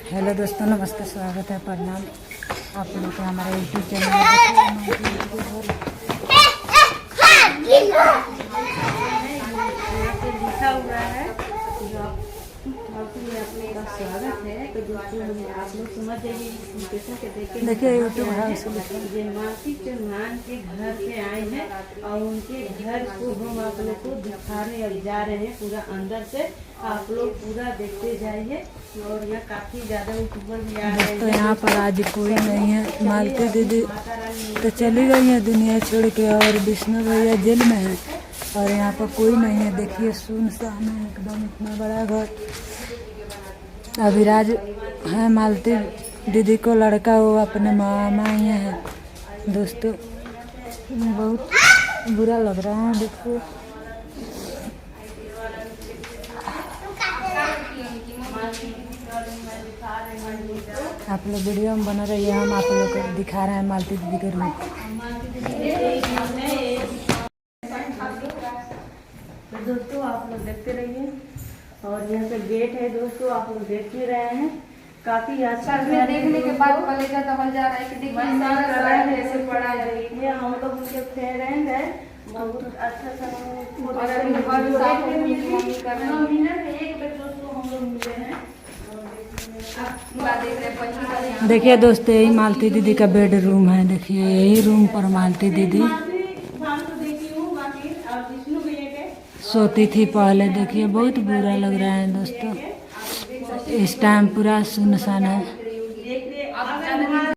Hello दोस्तों, नमस्ते, स्वागत है, प्रणाम। आप लोग के हमारे यूट्यूब चैनल में लिखा हुआ है आपका स्वागत है। तो दोस्तों आप लोग समझ जाइए लोकेशन के देखिए यूट्यूब हाउस ये मासिक चौहान के घर पे आए हैं और उनके घर को हम आप लोग को दिखाने अब जा रहे हैं। पूरा अंदर से आप लोग पूरा देखते जाइए। और यहाँ काफी ज्यादा यूट्यूबर भी आ रहे हैं। तो यहाँ पर आज कोई नहीं है। मालती दीदी तो चली गई है दुनिया छोड़ के और विष्णु भैया जेल में है और यहाँ पर कोई नहीं है। देखिए सुनसान है एकदम, इतना बड़ा घर। अभिराज है मालती दीदी को लड़का, वो अपने मामा ही है। दोस्तों बहुत बुरा लग रहा है। देखो आप लोग वीडियो में बना रही है, हम आप लोग को दिखा रहे हैं मालती दीदी के रूम। दोस्तों आप लोग देखते रहिए। और यहाँ पे गेट है दोस्तों, आप लोग देख ही रहे हैं। काफी अच्छा देखने के बाद कलेजा दबल जा रहा है कि देखिए ऐसे पड़ा है। हम लोग उनके फ्रेंड है, बहुत अच्छा सा देखिए दोस्तों, यही मालती दीदी का बेडरूम है। देखिए यही रूम पर मालती दीदी सोती थी पहले। देखिए बहुत बुरा लग रहा है दोस्तों, इस टाइम पूरा सुनसान है।